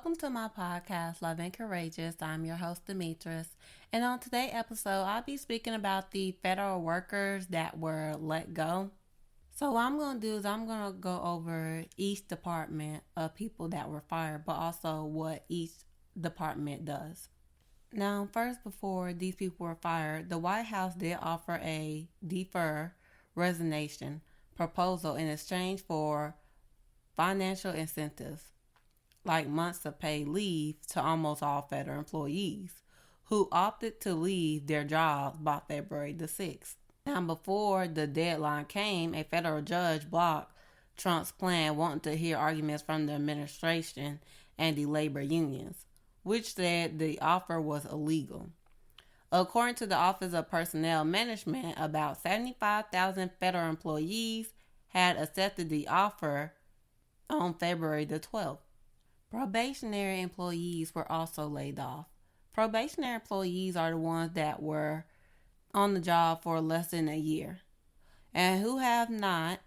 Welcome to my podcast, Love and Courageous. I'm your host, Demetris. And on today's episode, I'll be speaking about the federal workers that were let go. So what I'm going to do is I'm going to go over each department of people that were fired, but also what each department does. Now, first, before these people were fired, the White House did offer a defer resignation proposal in exchange for financial incentives, like months of paid leave, to almost all federal employees who opted to leave their jobs by February the 6th. Now, before the deadline came, a federal judge blocked Trump's plan, wanting to hear arguments from the administration and the labor unions, which said the offer was illegal. According to the Office of Personnel Management, about 75,000 federal employees had accepted the offer on February the 12th. Probationary employees were also laid off. Probationary employees are the ones that were on the job for less than a year and who have not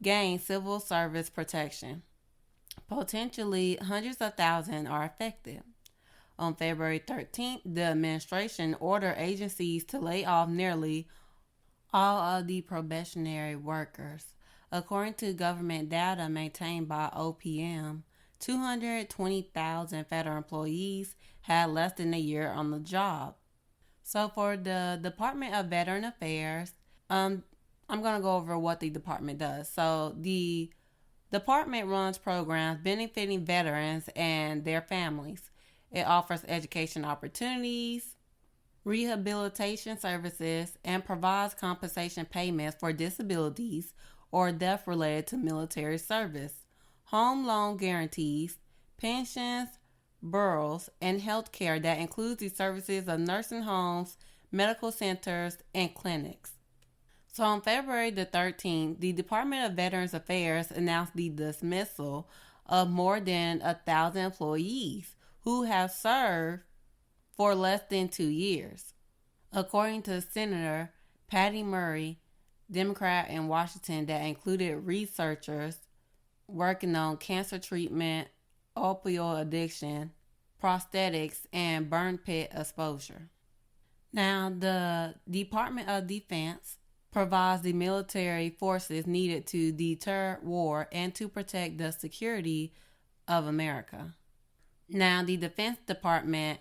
gained civil service protection. Potentially, hundreds of thousands are affected. On February 13th, the administration ordered agencies to lay off nearly all of the probationary workers. According to government data maintained by OPM, 220,000 federal employees had less than a year on the job. So for the Department of Veteran Affairs, I'm going to go over what the department does. So the department runs programs benefiting veterans and their families. It offers education opportunities, rehabilitation services, and provides compensation payments for disabilities or death related to military service, home loan guarantees, pensions, burials, and health care that includes the services of nursing homes, medical centers, and clinics. So on February the 13th, the Department of Veterans Affairs announced the dismissal of more than 1,000 employees who have served for less than 2 years. According to Senator Patty Murray, Democrat in Washington, that included researchers working on cancer treatment, opioid addiction, prosthetics, and burn pit exposure. Now, the Department of Defense provides the military forces needed to deter war and to protect the security of America. Now, the Defense Department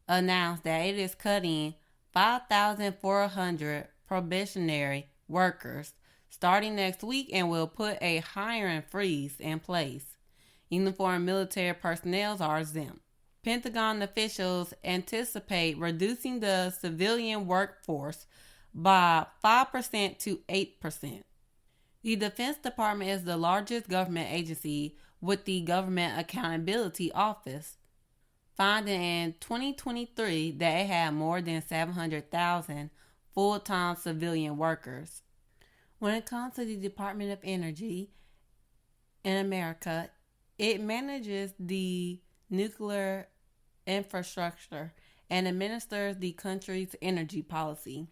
announced that it is cutting 5,400 probationary workers starting next week and will put a hiring freeze in place. Uniformed military personnel are exempt. Pentagon officials anticipate reducing the civilian workforce by 5% to 8%. The Defense Department is the largest government agency with the Government Accountability Office, finding in 2023 that it had more than 700,000 full-time civilian workers. When it comes to the Department of Energy in America, it manages the nuclear infrastructure and administers the country's energy policy.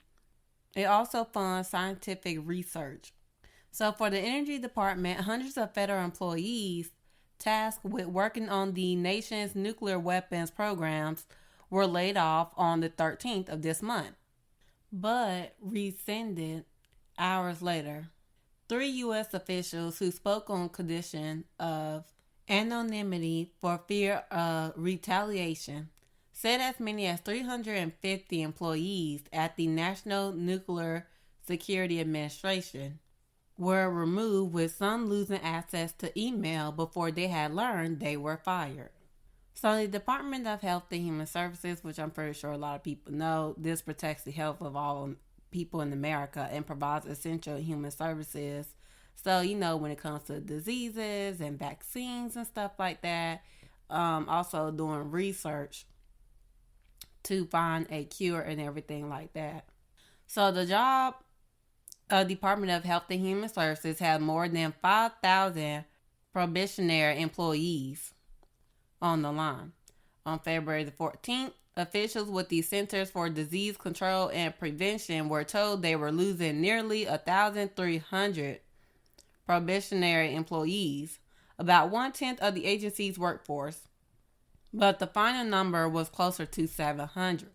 It also funds scientific research. So for the Energy Department, hundreds of federal employees tasked with working on the nation's nuclear weapons programs were laid off on the 13th of this month, but rescinded hours later. 3 U.S. officials who spoke on condition of anonymity for fear of retaliation said as many as 350 employees at the National Nuclear Security Administration were removed, with some losing access to email before they had learned they were fired. So the Department of Health and Human Services, which I'm pretty sure a lot of people know, this protects the health of all people in America and provides essential human services. So, when it comes to diseases and vaccines and stuff like that, also doing research to find a cure and everything like that. So the Department of Health and Human Services had more than 5,000 probationary employees on the line. On February the 14th, officials with the Centers for Disease Control and Prevention were told they were losing nearly 1,300 probationary employees, about 1/10 of the agency's workforce. but the final number was closer to 700,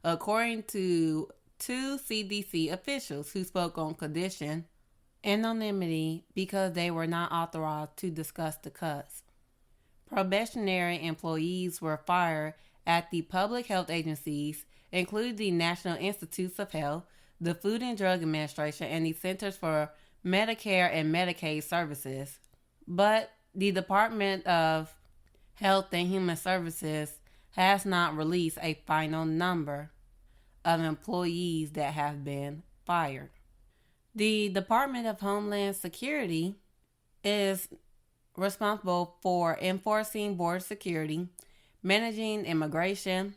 according to two CDC officials who spoke on condition anonymity because they were not authorized to discuss the cuts. Probationary employees were fired at the public health agencies, including the National Institutes of Health, the Food and Drug Administration, and the Centers for Medicare and Medicaid Services. But the Department of Health and Human Services has not released a final number of employees that have been fired. The Department of Homeland Security is responsible for enforcing border security, managing immigration,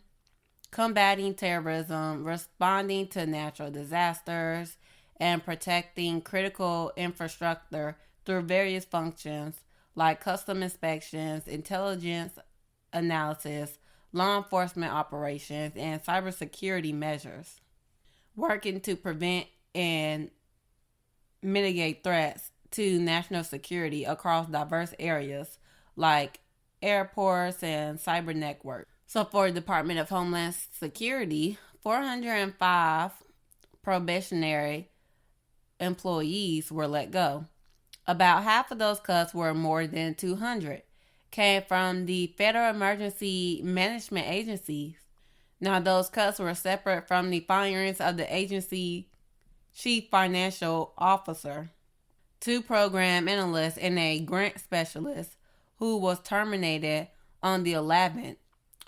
combating terrorism, responding to natural disasters, and protecting critical infrastructure through various functions like custom inspections, intelligence analysis, law enforcement operations, and cybersecurity measures, working to prevent and mitigate threats to national security across diverse areas like airports and cyber networks. So for the Department of Homeland Security, 405 probationary employees were let go. About half of those cuts, were more than 200, came from the Federal Emergency Management Agencies. Now, those cuts were separate from the firings of the agency chief financial officer, two program analysts, and a grant specialist who was terminated on the 11th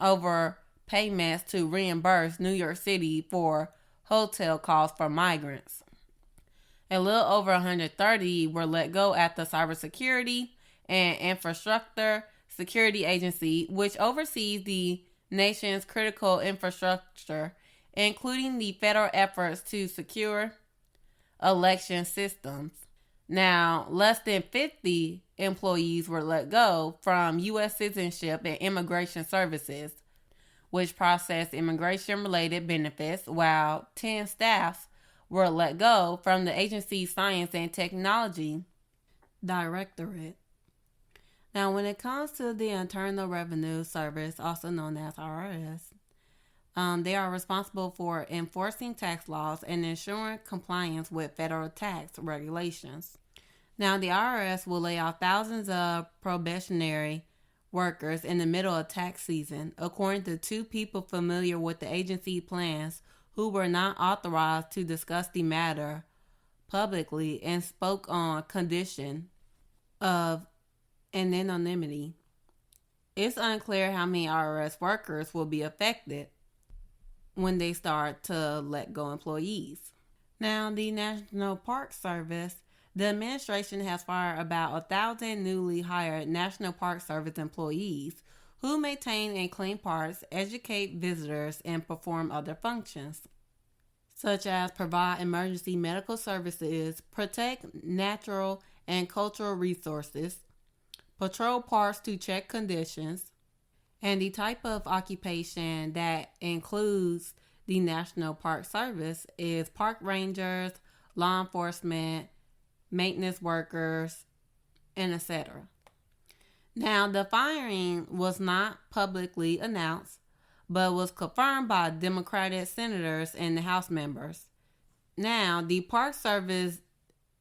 over payments to reimburse New York City for hotel costs for migrants. A little over 130 were let go at the Cybersecurity and Infrastructure Security Agency, which oversees the nation's critical infrastructure, including the federal efforts to secure election systems. Now, less than 50 employees were let go from U.S. Citizenship and Immigration Services, which process immigration-related benefits, while 10 staffs were let go from the agency's Science and Technology Directorate. Now, when it comes to the Internal Revenue Service, also known as IRS, they are responsible for enforcing tax laws and ensuring compliance with federal tax regulations. Now, the IRS will lay off thousands of probationary workers in the middle of tax season, according to two people familiar with the agency plans who were not authorized to discuss the matter publicly and spoke on condition of anonymity. It's unclear how many IRS workers will be affected when they start to let go employees. Now, the National Park Service, the administration has fired about 1,000 newly hired National Park Service employees who maintain and clean parks, educate visitors, and perform other functions, such as provide emergency medical services, protect natural and cultural resources, patrol parks to check conditions, and the type of occupation that includes the National Park Service is park rangers, law enforcement, maintenance workers, and etc. Now, the firing was not publicly announced, but was confirmed by Democratic senators and the House members. Now, the Park Service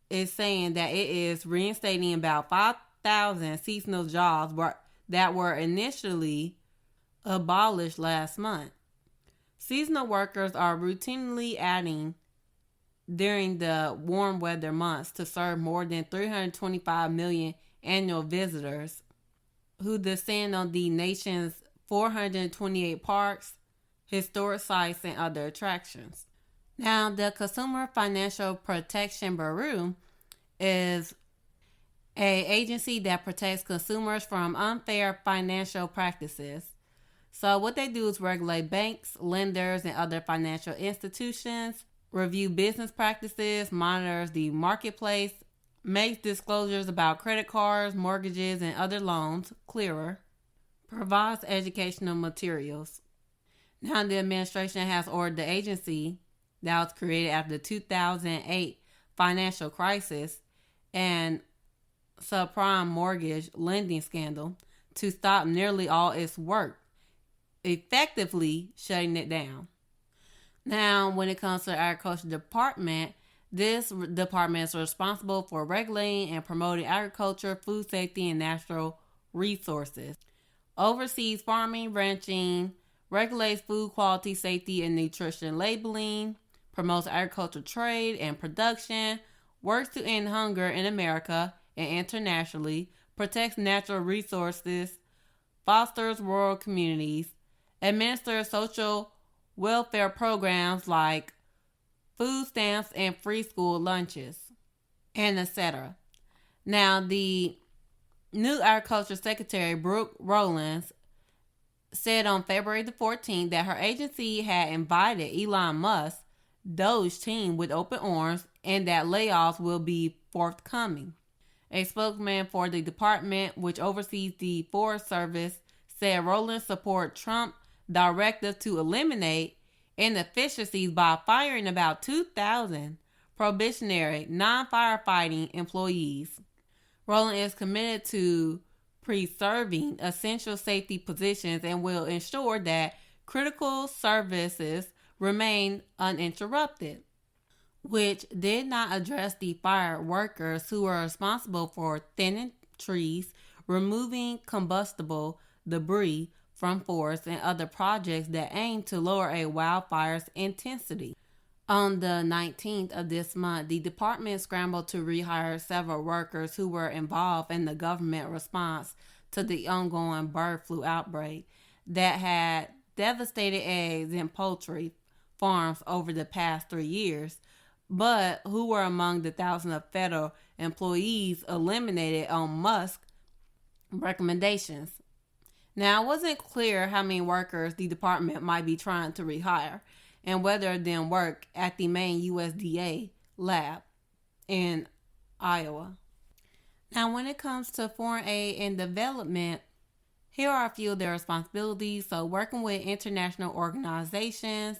is saying that it is reinstating about 5,000 seasonal jobs that were initially abolished last month. Seasonal workers are routinely adding during the warm weather months to serve more than 325 million annual visitors who descend on the nation's 428 parks, historic sites, and other attractions. Now, the Consumer Financial Protection Bureau is an agency that protects consumers from unfair financial practices. So what they do is regulate banks, lenders, and other financial institutions, review business practices, monitors the marketplace, makes disclosures about credit cards, mortgages, and other loans clearer, provides educational materials. Now, the administration has ordered the agency that was created after the 2008 financial crisis and subprime mortgage lending scandal to stop nearly all its work effectively shutting it down. Now, when it comes to the agriculture department, this department is responsible for regulating and promoting agriculture, food safety, and natural resources. Oversees farming, ranching, regulates food quality, safety, and nutrition labeling, promotes agricultural trade and production, works to end hunger in America and internationally, protects natural resources, fosters rural communities, administers social welfare programs like food stamps and free school lunches, and etc. Now, the new Agriculture Secretary, Brooke Rollins, said on February the 14th that her agency had invited Elon Musk, Doge team with open arms, and that layoffs will be forthcoming. A spokesman for the department, which oversees the Forest Service, said Rollins support Trump's directive to eliminate inefficiencies by firing about 2,000 probationary non-firefighting employees. Rollins is committed to preserving essential safety positions and will ensure that critical services remain uninterrupted, which did not address the fire workers who were responsible for thinning trees, removing combustible debris from forests, and other projects that aim to lower a wildfire's intensity. On the 19th of this month, the department scrambled to rehire several workers who were involved in the government response to the ongoing bird flu outbreak that had devastated eggs and poultry farms over the past 3 years, but who were among the thousands of federal employees eliminated on Musk's recommendations. Now, it wasn't clear how many workers the department might be trying to rehire and whether of them work at the main USDA lab in Iowa. Now, when it comes to foreign aid and development, here are a few of their responsibilities. So, working with international organizations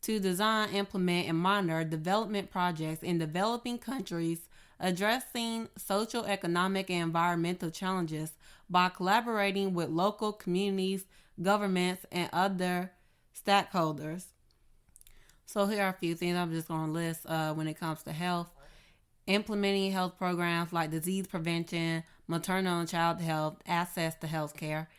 to design, implement, and monitor development projects in developing countries, addressing social, economic, and environmental challenges by collaborating with local communities, governments, and other stakeholders. So here are a few things I'm just going to list when it comes to health. Implementing health programs like disease prevention, maternal and child health, access to health care,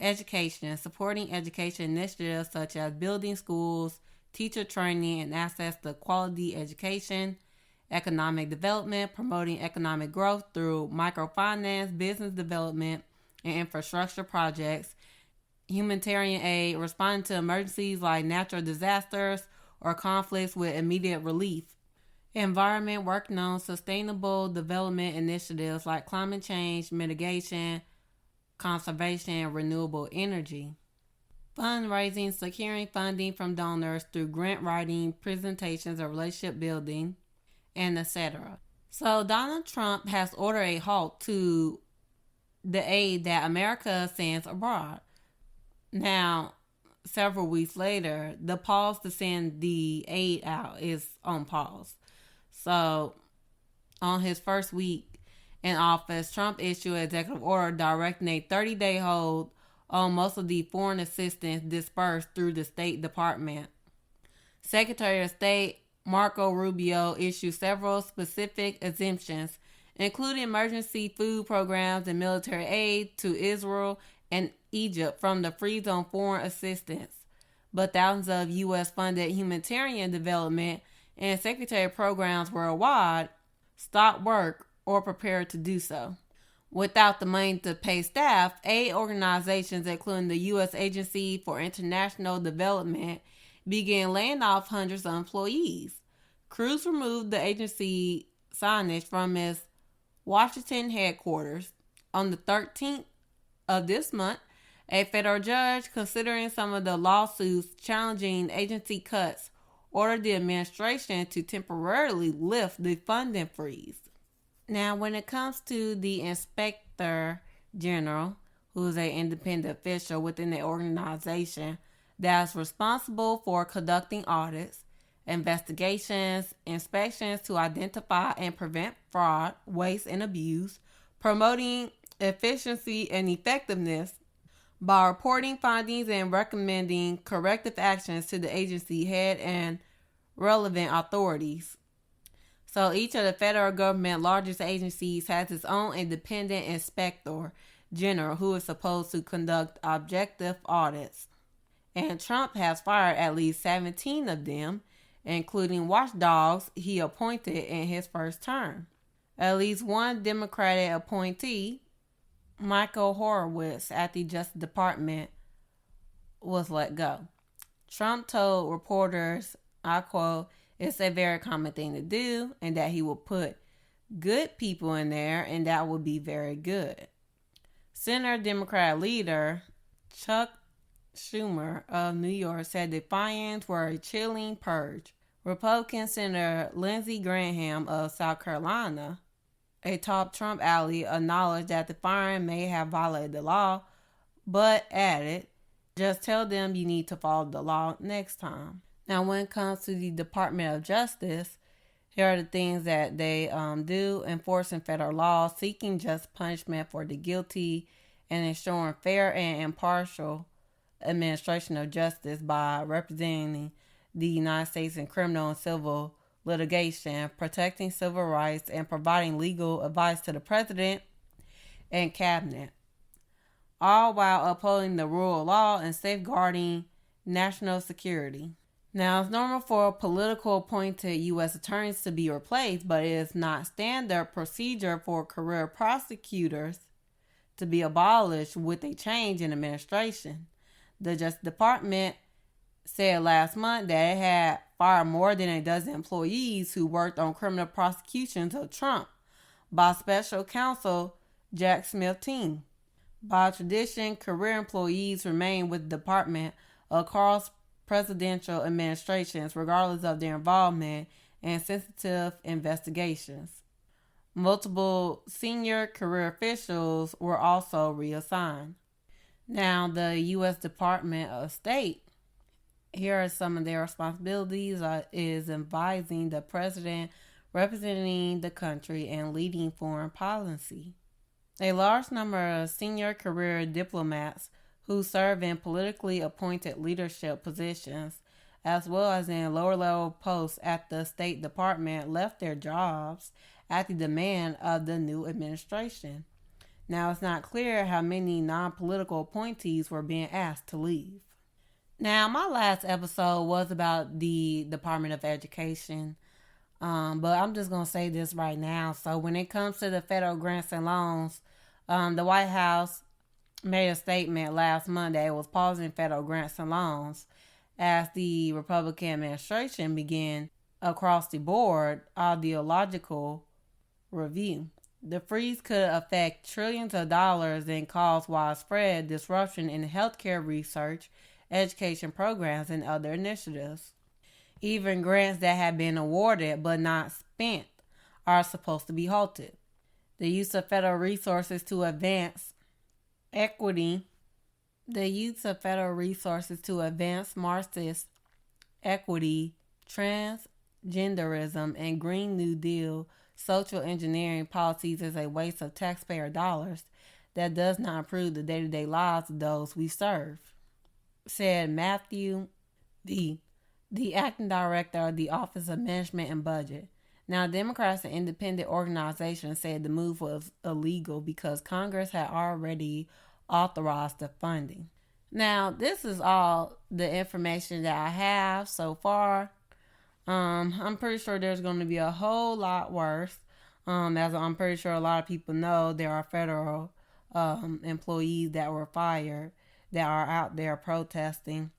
education, supporting education initiatives such as building schools, teacher training, and access to quality education, economic development, promoting economic growth through microfinance, business development, and infrastructure projects, humanitarian aid, responding to emergencies like natural disasters or conflicts with immediate relief, environment, working on sustainable development initiatives like climate change mitigation, conservation, and renewable energy, fundraising, securing funding from donors through grant writing, presentations, or relationship building, and etc. So Donald Trump has ordered a halt to the aid that America sends abroad. Now, several weeks later, the pause to send the aid out is on pause. So, on his first week in office, Trump issued an executive order directing a 30-day hold on most of the foreign assistance dispersed through the State Department. Secretary of State Marco Rubio issued several specific exemptions, including emergency food programs and military aid to Israel and Egypt from the freeze on foreign assistance. But thousands of U.S.-funded humanitarian development and secretary programs worldwide stopped work or prepared to do so. Without the money to pay staff, aid organizations, including the U.S. Agency for International Development, began laying off hundreds of employees. Cruz removed the agency signage from its Washington headquarters. On the 13th of this month, a federal judge, considering some of the lawsuits challenging agency cuts, ordered the administration to temporarily lift the funding freeze. Now, when it comes to the Inspector General, who is an independent official within the organization that's responsible for conducting audits, investigations, inspections to identify and prevent fraud, waste, and abuse, promoting efficiency and effectiveness, by reporting findings and recommending corrective actions to the agency head and relevant authorities. So each of the federal government largest agencies has its own independent inspector general who is supposed to conduct objective audits. And Trump has fired at least 17 of them, including watchdogs he appointed in his first term. At least one Democratic appointee, Michael Horowitz, at the Justice Department, was let go. Trump told reporters, I quote, "It's a very common thing to do," and that he will put good people in there and that would be very good. Senate Democrat leader Chuck Schumer of New York said the findings were a chilling purge. Republican Senator Lindsey Graham of South Carolina, a top Trump ally, acknowledged that the firing may have violated the law, but added, "Just tell them you need to follow the law next time." Now, when it comes to the Department of Justice, here are the things that they do: enforcing federal law, seeking just punishment for the guilty, and ensuring fair and impartial administration of justice by representing the United States in criminal and civil litigation, protecting civil rights, and providing legal advice to the president and cabinet, all while upholding the rule of law and safeguarding national security. Now, it's normal for political appointed U.S. attorneys to be replaced, but it is not standard procedure for career prosecutors to be abolished with a change in administration. The Justice Department said last month that it had fired more than a dozen employees who worked on criminal prosecutions of Trump by special counsel Jack Smith's team. By tradition, career employees remain with the department across presidential administrations, regardless of their involvement in sensitive investigations. Multiple senior career officials were also reassigned. Now, the U.S. Department of State, here are some of their responsibilities, is advising the president, representing the country, and leading foreign policy. A large number of senior career diplomats who serve in politically appointed leadership positions, as well as in lower-level posts at the State Department, left their jobs at the demand of the new administration. Now, it's not clear how many non-political appointees were being asked to leave. Now, my last episode was about the Department of Education, but I'm just going to say this right now. So when it comes to the federal grants and loans, the White House made a statement last Monday. It was pausing federal grants and loans as the Republican administration began across the board ideological review. The freeze could affect trillions of dollars and cause widespread disruption in healthcare research, education programs, and other initiatives. Even grants that have been awarded but not spent are supposed to be halted. The use of federal resources to advance equity, Marxist equity, transgenderism, and Green New Deal social engineering policies is a waste of taxpayer dollars that does not improve the day-to-day lives of those we serve, said Matthew, the acting director of the Office of Management and Budget. Now, Democrats and independent organizations said the move was illegal because Congress had already authorized the funding. Now, this is all the information that I have so far. I'm pretty sure there's going to be a whole lot worse. As I'm pretty sure a lot of people know, there are federal employees that were fired that are out there protesting.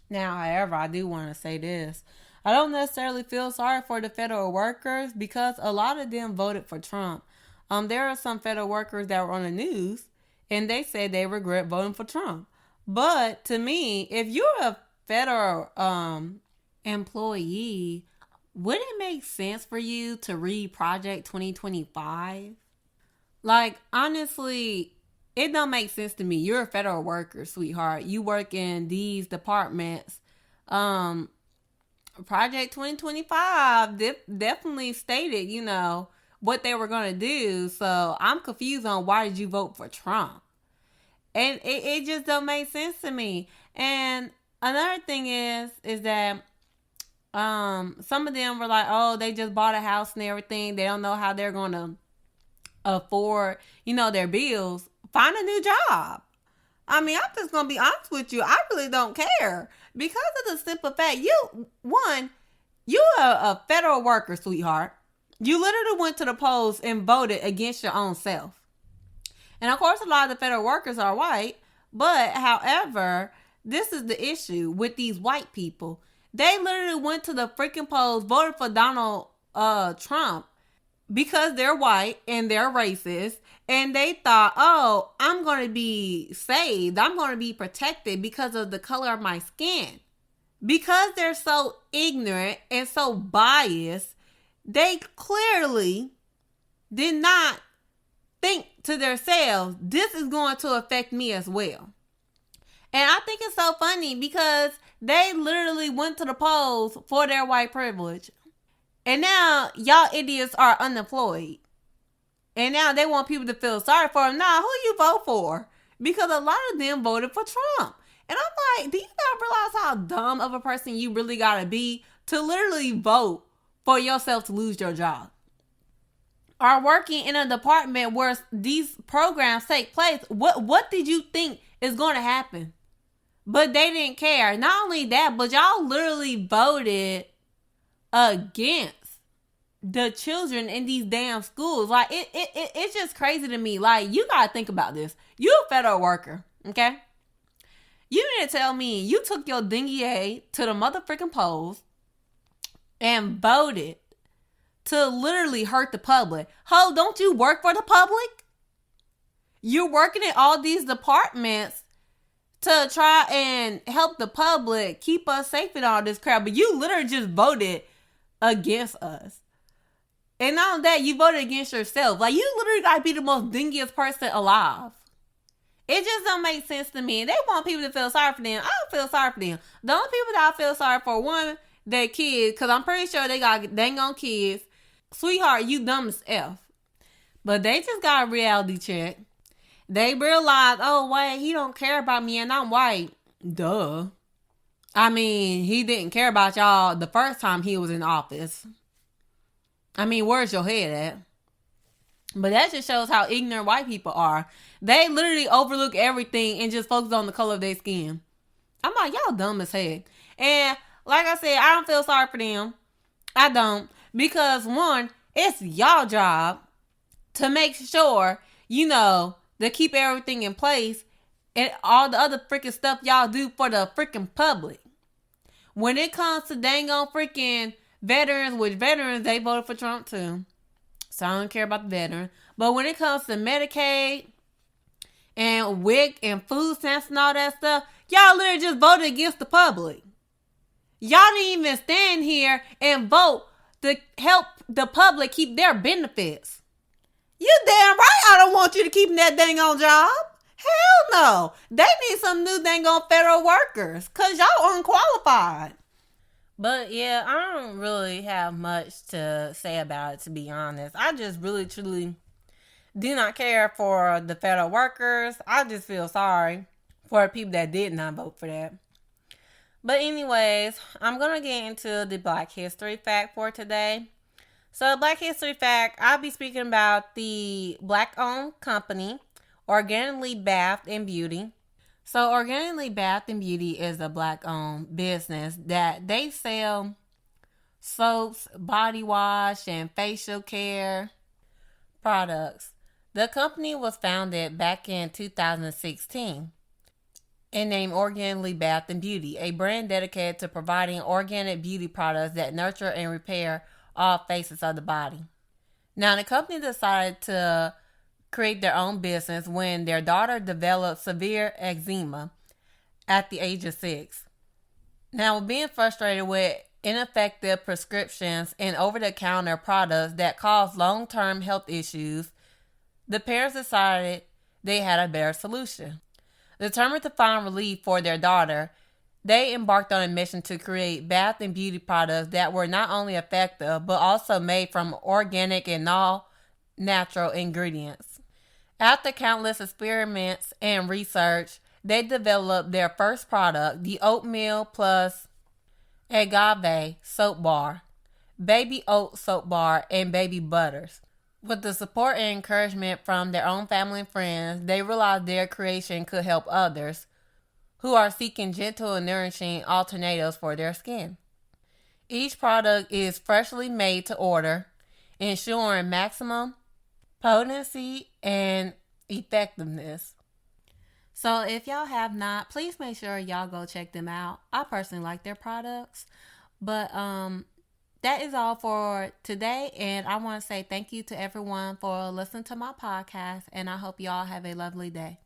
Now, however, I do want to say this. I don't necessarily feel sorry for the federal workers because a lot of them voted for Trump. There are some federal workers that were on the news and they said they regret voting for Trump. But to me, if you're a federal employee, would it make sense for you to read Project 2025? Like, honestly, it don't make sense to me. You're a federal worker, sweetheart. You work in these departments. Project 2025 definitely stated, what they were going to do. So I'm confused on why did you vote for Trump? And it just don't make sense to me. And another thing is that some of them were like, oh, they just bought a house and everything. They don't know how they're gonna afford, their bills. Find a new job. I mean, I'm just gonna be honest with you. I really don't care because of the simple fact you a federal worker, sweetheart. You literally went to the polls and voted against your own self. And of course, a lot of the federal workers are white. But however, this is the issue with these white people. They literally went to the freaking polls, voted for Donald Trump because they're white and they're racist. And they thought, oh, I'm going to be saved. I'm going to be protected because of the color of my skin. Because they're so ignorant and so biased, they clearly did not think to themselves, this is going to affect me as well. And I think it's so funny because they literally went to the polls for their white privilege. And now y'all idiots are unemployed. And now they want people to feel sorry for them. Nah, who you vote for? Because a lot of them voted for Trump. And I'm like, do you not realize how dumb of a person you really gotta be to literally vote for yourself to lose your job? Or working in a department where these programs take place, what did you think is going to happen? But they didn't care. Not only that, but y'all literally voted against the children in these damn schools. Like, it's just crazy to me. Like, you gotta think about this. You a federal worker, okay? You didn't tell me you took your dingy A to the motherfucking polls and voted to literally hurt the public. Ho, don't you work for the public? You're working in all these departments to try and help the public, keep us safe and all this crap, but you literally just voted against us. And not only that, you voted against yourself. Like, you literally gotta be the most dingiest person alive. It just don't make sense to me. They want people to feel sorry for them. I don't feel sorry for them. The only people that I feel sorry for, one, their kids, because I'm pretty sure they got dang on kids. Sweetheart, you dumb as F. But they just got a reality check. They realize, oh, wait, he don't care about me and I'm white. Duh. I mean, he didn't care about y'all the first time he was in office. I mean, where's your head at? But that just shows how ignorant white people are. They literally overlook everything and just focus on the color of their skin. I'm like, y'all dumb as heck. And like I said, I don't feel sorry for them. I don't. Because one, it's y'all job to make sure, to keep everything in place and all the other freaking stuff y'all do for the freaking public. When it comes to dang on freaking veterans, which veterans, they voted for Trump too. So I don't care about the veterans. But when it comes to Medicaid and WIC and food stamps and all that stuff, y'all literally just voted against the public. Y'all didn't even stand here and vote to help the public keep their benefits. You damn right I don't want you to keep that dang on job. Hell no. They need some new dang on federal workers because y'all unqualified. But yeah, I don't really have much to say about it, to be honest. I just really, truly do not care for the federal workers. I just feel sorry for the people that did not vote for that. But anyways, I'm going to get into the Black History Fact for today. So Black History Fact, I'll be speaking about the Black-owned company, Organically Bath and Beauty. So Organically Bath and Beauty is a Black-owned business that they sell soaps, body wash, and facial care products. The company was founded back in 2016 and named Organically Bath and Beauty, a brand dedicated to providing organic beauty products that nurture and repair all phases of the body. Now, the company decided to create their own business when their daughter developed severe eczema at the age of 6. Now, being frustrated with ineffective prescriptions and over-the-counter products that cause long-term health issues, the parents decided they had a better solution. Determined to find relief for their daughter, they embarked on a mission to create bath and beauty products that were not only effective, but also made from organic and all natural ingredients. After countless experiments and research, they developed their first product, the oatmeal plus agave soap bar, baby oat soap bar, and baby butters. With the support and encouragement from their own family and friends, they realized their creation could help others who are seeking gentle and nourishing alternatives for their skin. Each product is freshly made to order, ensuring maximum potency and effectiveness. So if y'all have not, please make sure y'all go check them out. I personally like their products. But that is all for today, and I want to say thank you to everyone for listening to my podcast, and I hope y'all have a lovely day.